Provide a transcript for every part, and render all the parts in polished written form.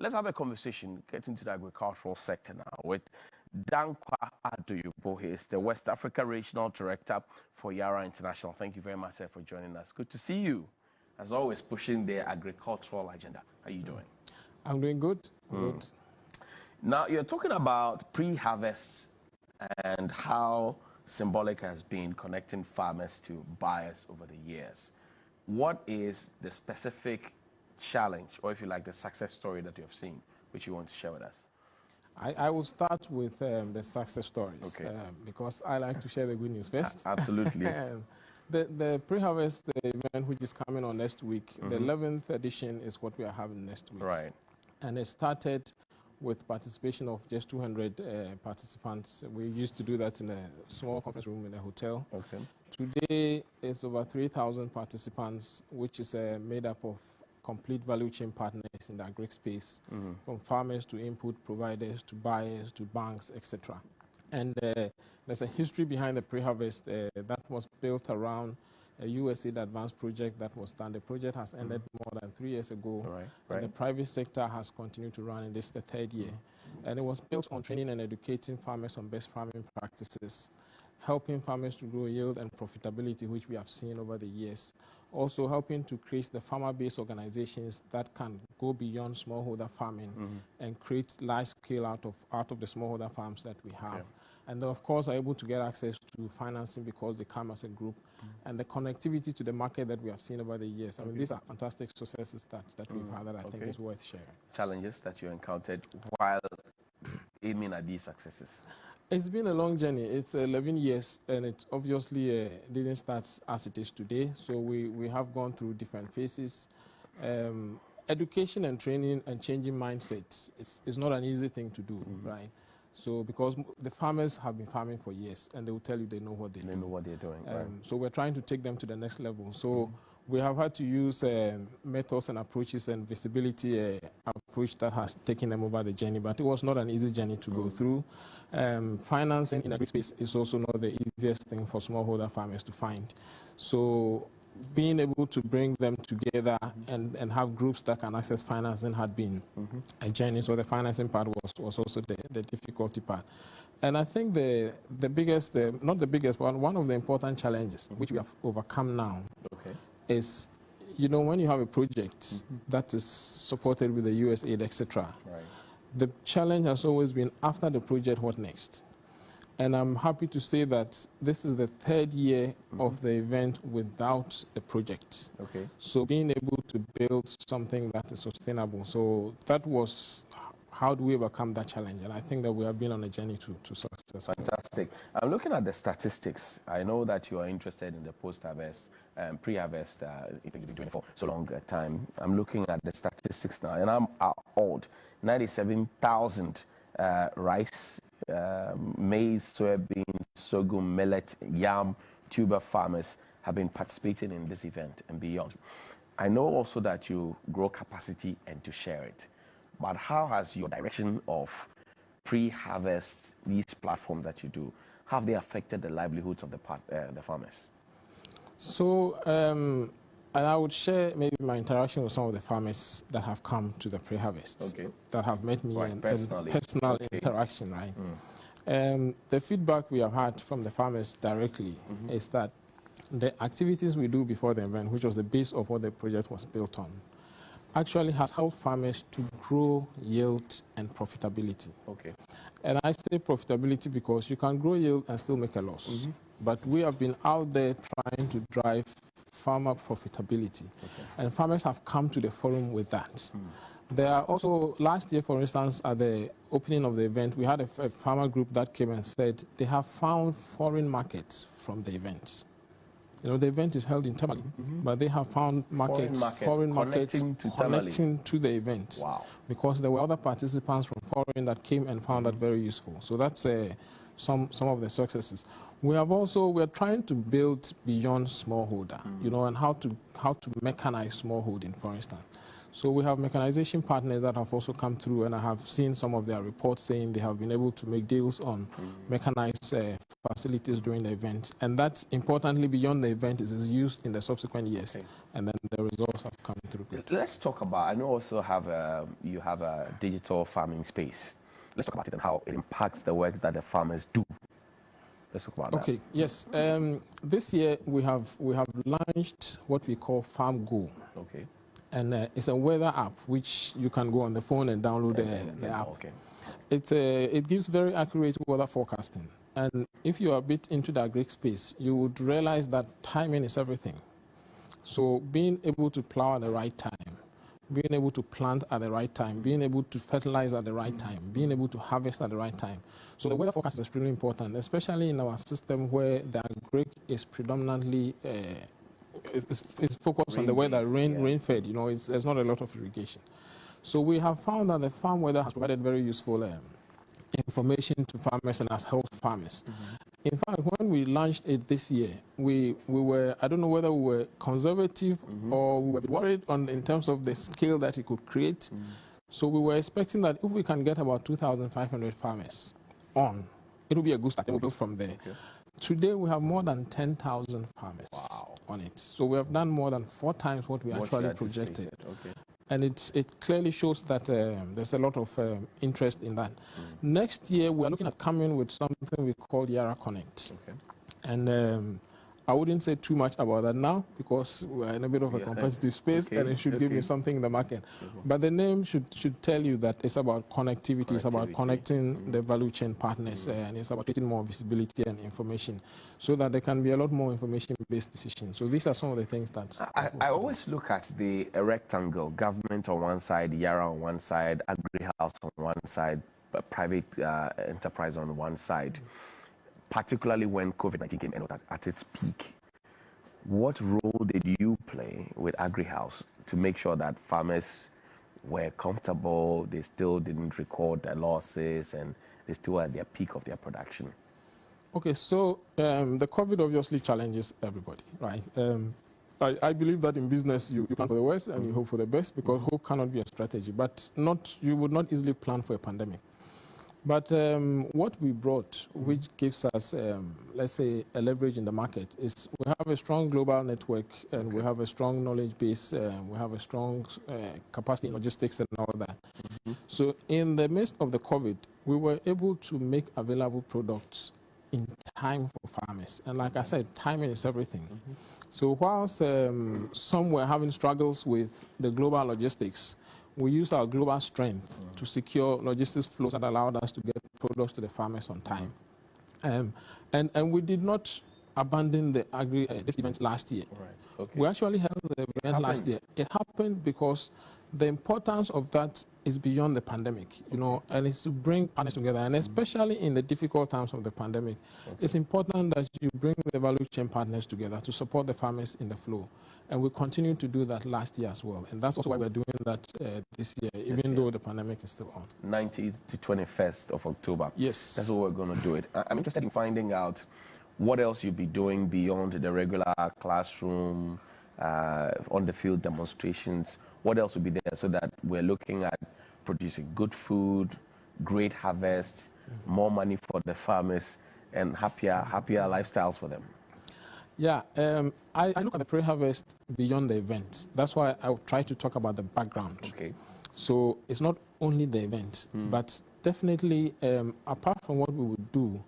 Let's have a conversation, get into the agricultural sector now with Danquah Addo-Yobo. He is the West Africa Regional Director for YARA International. Thank you very much, sir, for joining us. Good to see you. As always, pushing the agricultural agenda. How are you doing? I'm doing good. Good. Now, you're talking about pre-harvest and how symbolic has been connecting farmers to buyers over the years. What is the specific challenge, or if you like, the success story that you have seen, which you want to share with us? I will start with the success stories, okay. Because I like to share the good news first. Absolutely. The pre-harvest event, which is coming on next week, the 11th edition is what we are having next week. Right. And it started with participation of just 200 participants. We used to do that in a small conference room in a hotel. Okay. Today, it's over 3,000 participants, which is made up of complete value chain partners in the agri space, from farmers to input providers to buyers to banks, etc. And there's a history behind the pre-harvest that was built around a USAID advanced project that was done. The project has ended more than 3 years ago. Right. And the private sector has continued to run in this the third year. And it was built on training and educating farmers on best farming practices, helping farmers to grow yield and profitability, which we have seen over the years. Also helping to create the farmer-based organizations that can go beyond smallholder farming and create large scale out of the smallholder farms that we have. And then, of course, are able to get access to financing because they come as a group, and the connectivity to the market that we have seen over the years. I mean, these are fantastic successes that we've had that I think is worth sharing. Challenges that you encountered while aiming at these successes? It's been a long journey. It's 11 years, and it obviously didn't start as it is today. So we have gone through different phases. Education and training and changing mindsets is not an easy thing to do, right? So because the farmers have been farming for years, and they will tell you they know what they do. They know what they're doing. Right. So we're trying to take them to the next level. So we have had to use methods and approaches and visibility approach that has taken them over the journey, but it was not an easy journey to go through. Financing in agri space is also not the easiest thing for smallholder farmers to find. So being able to bring them together and have groups that can access financing had been a journey. So the financing part was also the difficulty part. And I think the biggest, not the biggest, but one of the important challenges which we have overcome now is, you know, when you have a project that is supported with the USAID, etc., the challenge has always been, after the project, what next? And I'm happy to say that this is the third year of the event without a project. Okay. So being able to build something that is sustainable. So that was, how do we overcome that challenge? And I think that we have been on a journey to success. Fantastic. I'm looking at the statistics. I know that you are interested in the post-harvest, pre-harvest, you've been doing it for so long a time. I'm looking at the statistics now, and I'm old. 97,000 rice, maize, soybean, sorghum, millet, yam, tuber farmers have been participating in this event and beyond. I know also that you grow capacity and to share it, but how has your direction of pre-harvest, these platforms that you do, have they affected the livelihoods of the farmers? So, and I would share maybe my interaction with some of the farmers that have come to the pre-harvest, that have met me and personal interaction, right? The feedback we have had from the farmers directly is that the activities we do before the event, which was the base of what the project was built on, actually has helped farmers to grow yield and profitability. Okay. And I say profitability because you can grow yield and still make a loss. But we have been out there trying to drive farmer profitability. And farmers have come to the forum with that. There are also, last year, for instance, at the opening of the event, we had a farmer group that came and said they have found foreign markets from the event. You know, the event is held in Tamale, but they have found foreign markets connecting to the event. Wow. Because there were other participants from foreign that came and found that very useful. So that's some of the successes. We are trying to build beyond smallholder, you know, and how to mechanize smallholding, for instance. So we have mechanization partners that have also come through, and I have seen some of their reports saying they have been able to make deals on mechanized facilities during the event. And that, importantly, beyond the event, is used in the subsequent years. Okay. And then the results have come through. Let's talk about, I know also you have a digital farming space. Let's talk about it and how it impacts the work that the farmers do. Let's talk about that. Okay, yes. This year we have launched what we call Farm Go. Okay. And it's a weather app which you can go on the phone and download the app. Okay. It gives very accurate weather forecasting. And if you are a bit into the agri space, you would realize that timing is everything. So being able to plow at the right time, being able to plant at the right time, being able to fertilize at the right time, being able to harvest at the right time. So the weather forecast is extremely important, especially in our system where the agri is predominantly it's focused on the weather, rain-fed, you know, there's not a lot of irrigation. So we have found that the farm weather has provided very useful information to farmers and has helped farmers. In fact, when we launched it this year, we were, I don't know whether we were conservative or we were worried in terms of the scale that it could create. So we were expecting that if we can get about 2,500 farmers on, it will be a good start. We'll build from there. Okay. Today, we have more than 10,000 farmers on it. So we have done more than 4 times what we actually projected. Okay. And it clearly shows that there's a lot of interest in that. Next year, we're looking at coming with something we call YARA Connect. Okay. And I wouldn't say too much about that now because we're in a bit of a competitive space and it should give you something in the market. But the name should tell you that it's about connectivity, it's about connecting the value chain partners, and it's about getting more visibility and information so that there can be a lot more information-based decisions. So these are some of the things that... I always look at the rectangle, government on one side, YARA on one side, Agrihouse on one side, private enterprise on one side. Particularly when COVID-19 came in at its peak. What role did you play with Agrihouse to make sure that farmers were comfortable, they still didn't record their losses, and they still at their peak of their production? Okay, so the COVID obviously challenges everybody, right? I believe that in business you plan for the worst and you hope for the best because hope cannot be a strategy, but you would not easily plan for a pandemic. But what we brought, which gives us, let's say, a leverage in the market, is we have a strong global network and we have a strong knowledge base, we have a strong capacity in logistics and all that. So in the midst of the COVID, we were able to make available products in time for farmers. And like I said, timing is everything. So whilst some were having struggles with the global logistics, we used our global strength to secure logistics flows that allowed us to get products to the farmers on time. And we did not abandon this event last year. Right. Okay. We actually held the event last year. It happened because the importance of that is beyond the pandemic, you know, and it's to bring partners together. And especially in the difficult times of the pandemic, it's important that you bring the value chain partners together to support the farmers in the flow. And we continue to do that last year as well. And that's also why we're doing that this year, even though the pandemic is still on. 19th to 21st of October. Yes. That's what we're going to do it. I'm interested in finding out what else you'll be doing beyond the regular classroom, on the field demonstrations. What else will be there so that we're looking at producing good food, great harvest, more money for the farmers, and happier lifestyles for them? Yeah, I look at the pre-harvest beyond the event. That's why I try to talk about the background. Okay. So it's not only the event, but definitely apart from what we would do,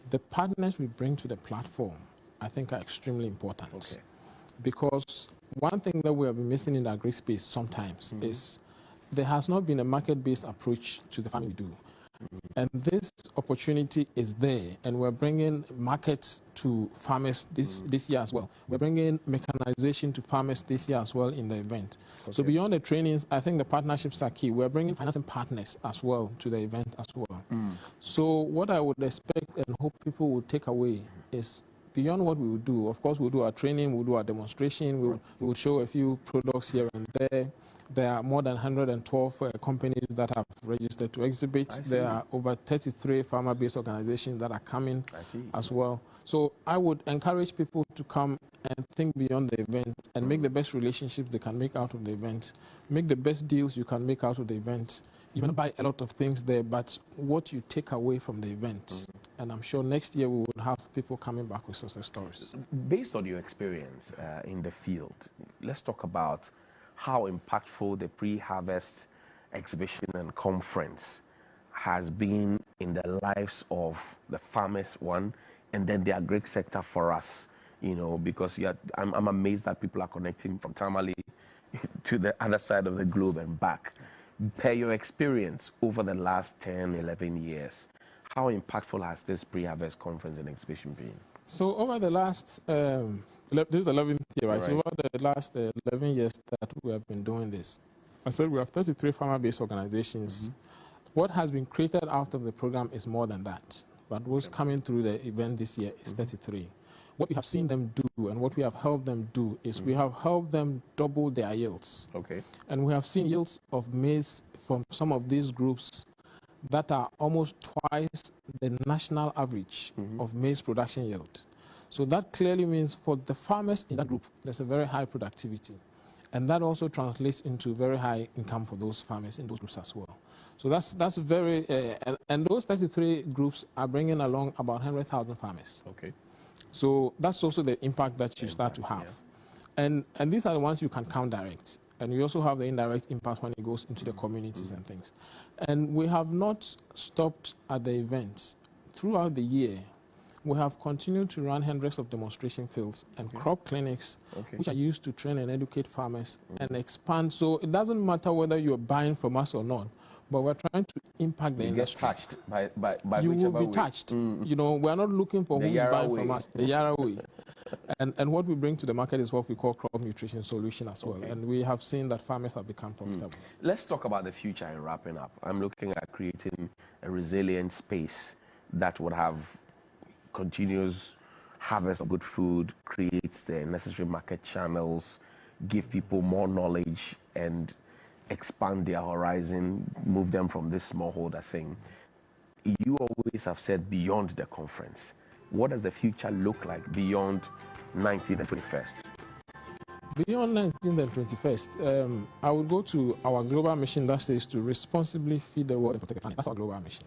the partners we bring to the platform, I think, are extremely important. Okay. Because one thing that we have been missing in the agri space sometimes is there has not been a market-based approach to the farming we do. And this opportunity is there, and we're bringing markets to farmers this year as well. We're bringing mechanization to farmers this year as well in the event. Okay. So beyond the trainings, I think the partnerships are key. We're bringing financing partners as well to the event as well. So what I would expect and hope people will take away is beyond what we would do, of course, we'll do our training, we'll do our demonstration, we will show a few products here and there. There are more than 112 companies that have registered to exhibit. There are over 33 farmer-based organizations that are coming as well. So I would encourage people to come and think beyond the event and make the best relationships they can make out of the event, make the best deals you can make out of the event. You can buy a lot of things there, but what you take away from the event. And I'm sure next year we will have people coming back with success stories. Based on your experience in the field, let's talk about how impactful the Preharvest Exhibition and Conference has been in the lives of the farmers, one, and then the agri sector for us, you know, because I'm amazed that people are connecting from Tamale to the other side of the globe and back. Per your experience over the last 10, 11 years, how impactful has this Preharvest Conference and Exhibition been? So over the last, this is the 11th year, right? So over the last 11 years that we have been doing this, I said we have 33 farmer-based organizations. What has been created out of the program is more than that. But what's coming through the event this year is 33. What we have seen them do and what we have helped them do is we have helped them double their yields. And we have seen yields of maize from some of these groups that are almost twice the national average of maize production yield. So that clearly means for the farmers in that group, there's a very high productivity. And that also translates into very high income for those farmers in those groups as well. So that's very, and those 33 groups are bringing along about 100,000 farmers. So that's also the impact that you start to have. And these are the ones you can count direct. And we also have the indirect impact when it goes into the communities and things. And we have not stopped at the events. Throughout the year, we have continued to run hundreds of demonstration fields and crop clinics, which are used to train and educate farmers and expand. So it doesn't matter whether you're buying from us or not, but we're trying to impact the industry. Get touched by you will be touched. You know, we're not looking for who's buying from us, the YARA way. And what we bring to the market is what we call crop nutrition solution as well. And we have seen that farmers have become profitable. Let's talk about the future in wrapping up. I'm looking at creating a resilient space that would have continuous harvest of good food, creates the necessary market channels, give people more knowledge and expand their horizon, move them from this smallholder thing. You always have said beyond the conference. What does the future look like beyond 19th and 21st? Beyond 19th and 21st, I will go to our global mission that says to responsibly feed the world and protect the planet. That's our global mission.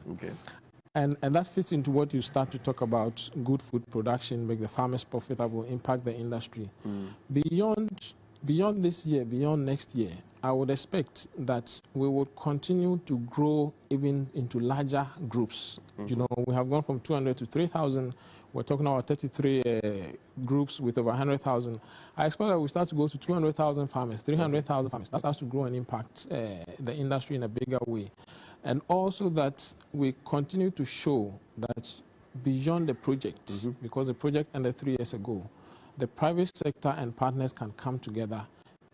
And that fits into what you start to talk about, good food production, make the farmers profitable, impact the industry. Beyond this year, beyond next year, I would expect that we will continue to grow even into larger groups. You know, we have gone from 200 to 3,000. We're talking about 33 groups with over 100,000. I expect that we start to go to 200,000 farmers, 300,000 farmers. That starts to grow and impact the industry in a bigger way. And also that we continue to show that beyond the project, because the project ended 3 years ago, the private sector and partners can come together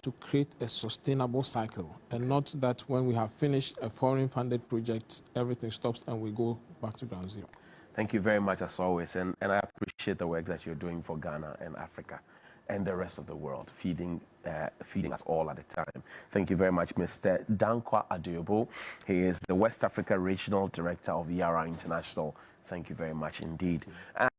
to create a sustainable cycle, and not that when we have finished a foreign-funded project, everything stops and we go back to ground zero. Thank you very much, as always, and I appreciate the work that you're doing for Ghana and Africa and the rest of the world, feeding us all at a time. Thank you very much, Mr. Danquah Addo-Yobo. He is the West Africa Regional Director of YARA International. Thank you very much indeed.